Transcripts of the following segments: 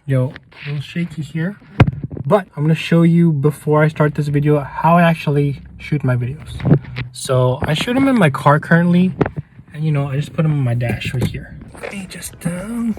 Yo, a little shaky here, but I'm gonna show you before I start this video how I actually shoot my videos. So I shoot them in my car currently, and I just put them on my dash right here. Let me just bam.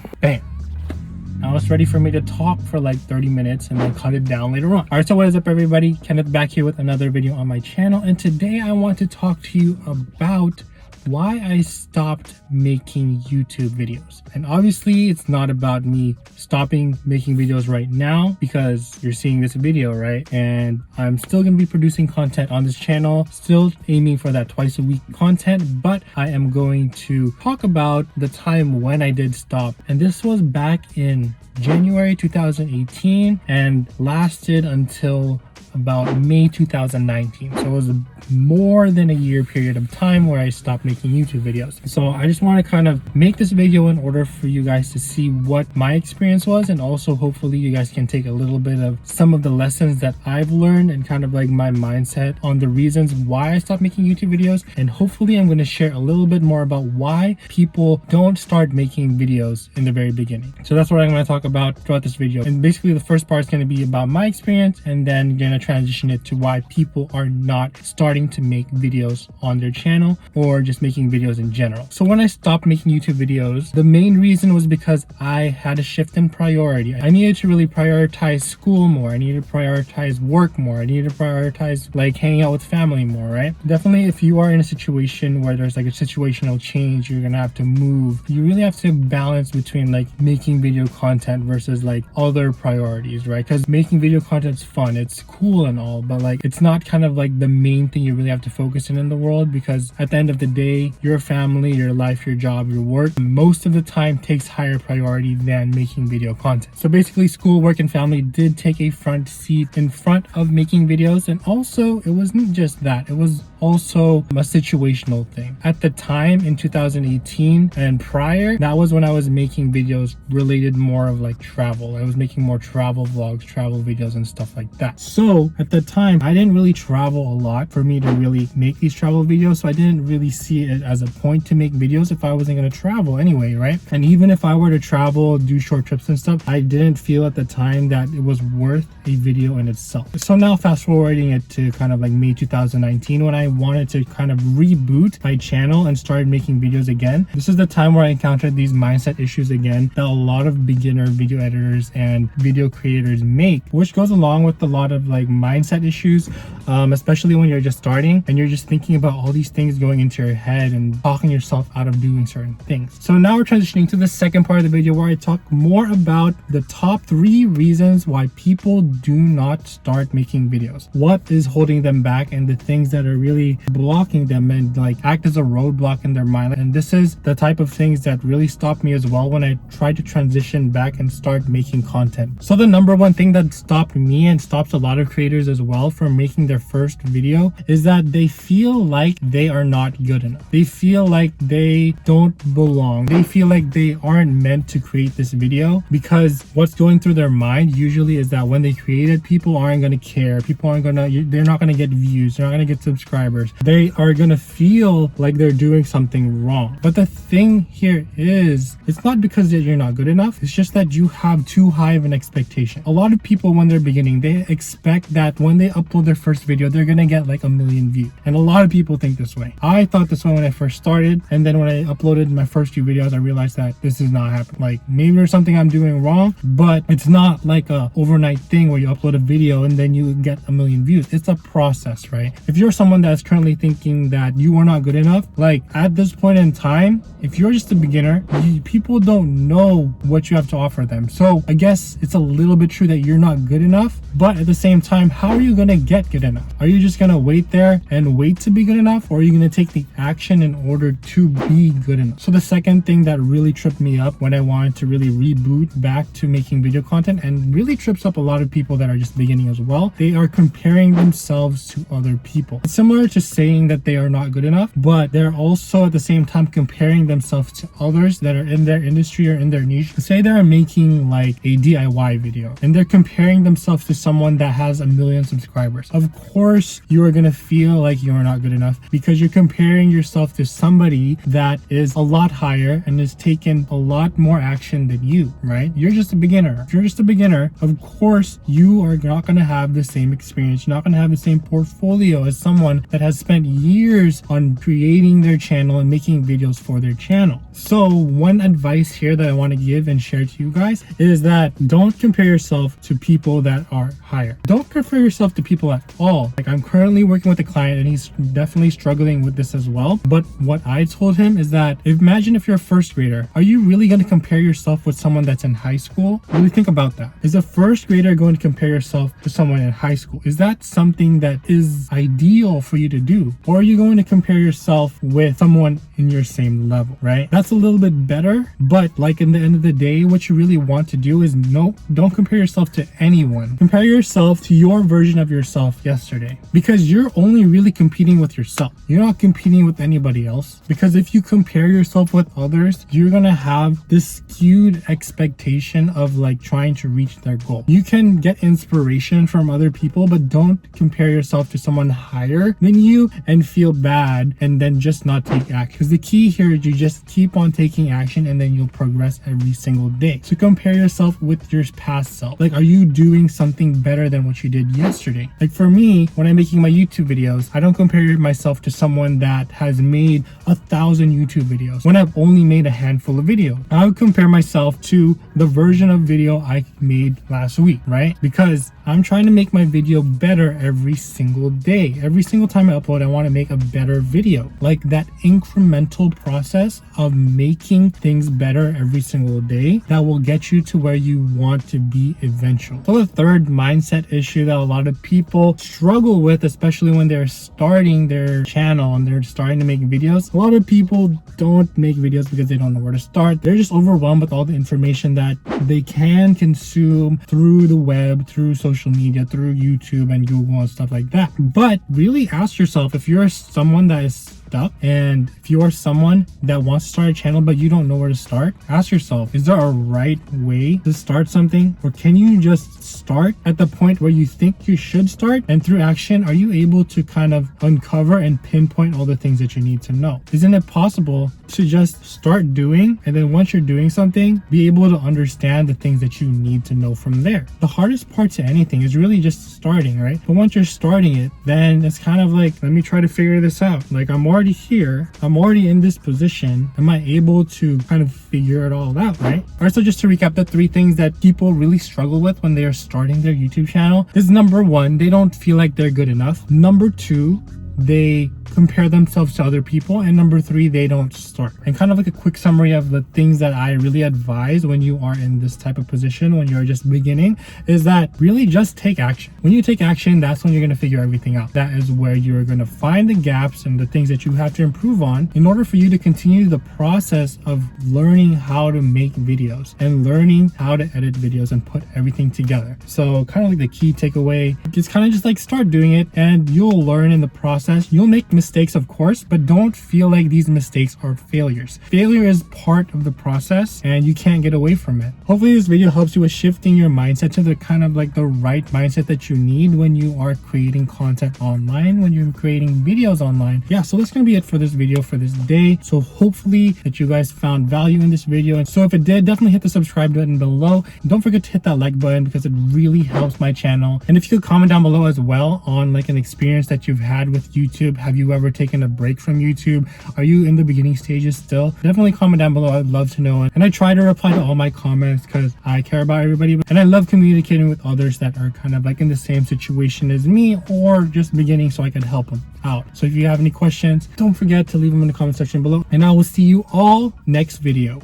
Now it's ready for me to talk for like 30 minutes and then cut it down later on. All right, so what is up everybody? Kenneth back here with another video on my channel, and today I want to talk to you about why I stopped making YouTube videos. And obviously it's not about me stopping making videos right now, because you're seeing this video, right? And I'm still going to be producing content on this channel, still aiming for that twice a week content, but I am going to talk about the time when I did stop. And this was back in January 2018 and lasted until about May 2019. So it was more than a year period of time where I stopped making YouTube videos. So I just want to kind of make this video in order for you guys to see what my experience was, and also hopefully you guys can take a little bit of some of the lessons that I've learned and kind of like my mindset on the reasons why I stopped making YouTube videos. And hopefully I'm going to share a little bit more about why people don't start making videos in the very beginning. So that's what I'm going to talk about throughout this video. And basically the first part is going to be about my experience, and then going to transition it to why people are not starting to make videos on their channel or just making videos in general. So when I stopped making YouTube videos, the main reason was because I had a shift in priority. I needed to really prioritize school more. I needed to prioritize work more. I needed to prioritize like hanging out with family more, right? Definitely if you are in a situation where there's like a situational change, you're gonna have to move, you really have to balance between like making video content versus like other priorities, right? Because making video content is fun, it's cool and all, but like it's not kind of like the main thing you really have to focus in the world, because at the end of the day, your family, your life, your job, your work most of the time takes higher priority than making video content. So basically school, work, and family did take a front seat in front of making videos. And also it wasn't just that, it was also a situational thing. At the time in 2018 and prior, that was when I was making videos related more of like travel. I was making more travel vlogs, travel videos and stuff like that. So at the time I didn't really travel a lot for me to really make these travel videos, so I didn't really see it as a point to make videos if I wasn't going to travel anyway, right? And even if I were to travel, do short trips and stuff, I didn't feel at the time that it was worth a video in itself. So now fast forwarding it to kind of like May 2019, when I wanted to kind of reboot my channel and started making videos again. This is the time where I encountered these mindset issues again that a lot of beginner video editors and video creators make, which goes along with a lot of like mindset issues, especially when you're just starting and you're just thinking about all these things going into your head and talking yourself out of doing certain things. So now we're transitioning to the second part of the video where I talk more about the top 3 reasons why people do not start making videos. What is holding them back and the things that are really blocking them and like act as a roadblock in their mind. And this is the type of things that really stopped me as well when I tried to transition back and start making content. So the number one thing that stopped me and stops a lot of creators as well from making their first video is that they feel like they are not good enough. They feel like they don't belong. They feel like they aren't meant to create this video, because what's going through their mind usually is that when they create it, people aren't going to care. They're not going to get views. They're not going to get subscribers. They are going to feel like they're doing something wrong. But the thing here is, it's not because that you're not good enough. It's just that you have too high of an expectation. A lot of people when they're beginning, they expect that when they upload their first video, they're going to get like 1 million views. And a lot of people think this way. I thought this way when I first started. And then when I uploaded my first few videos, I realized that this is not happening. Like maybe there's something I'm doing wrong, but it's not like a overnight thing where you upload a video and then you get 1 million views. It's a process, right? If you're someone that's currently thinking that you are not good enough, like at this point in time, if you're just a beginner, people don't know what you have to offer them. So I guess it's a little bit true that you're not good enough, but at the same time, how are you going to get good enough? Are you just going to wait there and wait to be good enough, or are you going to take the action in order to be good enough? So the second thing that really tripped me up when I wanted to really reboot back to making video content, and really trips up a lot of people that are just beginning as well, they are comparing themselves to other people. It's similar similar to saying that they are not good enough, but they're also at the same time comparing themselves to others that are in their industry or in their niche. Say they're making like a DIY video and they're comparing themselves to someone that has 1 million subscribers. Of course, you are going to feel like you are not good enough because you're comparing yourself to somebody that is a lot higher and has taken a lot more action than you, right? You're just a beginner. If you're just a beginner, of course, you are not going to have the same experience. You're not going to have the same portfolio as someone that has spent years on creating their channel and making videos for their channel. So one advice here that I want to give and share to you guys is that don't compare yourself to people that are higher. Don't compare yourself to people at all. Like, I'm currently working with a client and he's definitely struggling with this as well. But what I told him is that imagine if you're a first grader, are you really going to compare yourself with someone that's in high school? Really think about that. Is a first grader going to compare yourself to someone in high school? Is that something that is ideal for you to do? Or are you going to compare yourself with someone in your same level, right? That's a little bit better, but like in the end of the day, what you really want to do is don't compare yourself to anyone. Compare yourself to your version of yourself yesterday, because you're only really competing with yourself. You're not competing with anybody else, because if you compare yourself with others, you're gonna have this skewed expectation of like trying to reach their goal. You can get inspiration from other people, but don't compare yourself to someone higher than you and feel bad and then just not take action. Because the key here is you just keep on taking action and then you'll progress every single day. So compare yourself with your past self. Like, are you doing something better than what you did yesterday? Like for me, when I'm making my YouTube videos, I don't compare myself to someone that has made 1,000 YouTube videos when I've only made a handful of videos. I would compare myself to the version of video I made last week, right? Because I'm trying to make my video better every single day. Every single time I upload, I want to make a better video. Like that incremental process of making things better every single day that will get you to where you want to be eventually. So the third mindset issue that a lot of people struggle with, especially when they're starting their channel and they're starting to make videos, a lot of people don't make videos because they don't know where to start. They're just overwhelmed with all the information that they can consume through the web, through social media, through YouTube and Google and stuff like that. But really ask yourself, if you're someone that is stuck and if you are someone that wants to start a channel but you don't know where to start, ask yourself, is there a right way to start something? Or can you just start at the point where you think you should start, and through action are you able to kind of uncover and pinpoint all the things that you need to know? Isn't it possible to just start doing, and then once you're doing something, be able to understand the things that you need to know from there? The hardest part to anything is really just starting, right? But once you're starting it, then it's kind of like, let me try to figure this out. Like, I'm already here, I'm already in this position, am I able to kind of figure it all out, right? All right, so just to recap, the 3 things that people really struggle with when they are starting their YouTube channel is: number 1, they don't feel like they're good enough. Number 2, they compare themselves to other people. And number 3, they don't start. And kind of like a quick summary of the things that I really advise when you are in this type of position, when you're just beginning, is that really just take action. When you take action, that's when you're going to figure everything out. That is where you're going to find the gaps and the things that you have to improve on in order for you to continue the process of learning how to make videos and learning how to edit videos and put everything together. So kind of like the key takeaway is kind of just like start doing it, and you'll learn in the process. You'll make mistakes, of course, but don't feel like these mistakes are failures. Failure is part of the process and you can't get away from it. Hopefully this video helps you with shifting your mindset to the kind of like the right mindset that you need when you are creating content online, when you're creating videos online. Yeah, so that's gonna be it for this video for this day. So hopefully that you guys found value in this video. And so if it did, definitely hit the subscribe button below. Don't forget to hit that like button because it really helps my channel. And if you could comment down below as well on like an experience that you've had with YouTube. Have you ever taken a break from YouTube? Are you in the beginning stages still? Definitely comment down below. I'd love to know. And I try to reply to all my comments because I care about everybody. And I love communicating with others that are kind of like in the same situation as me or just beginning, so I can help them out. So if you have any questions, don't forget to leave them in the comment section below. And I will see you all next video.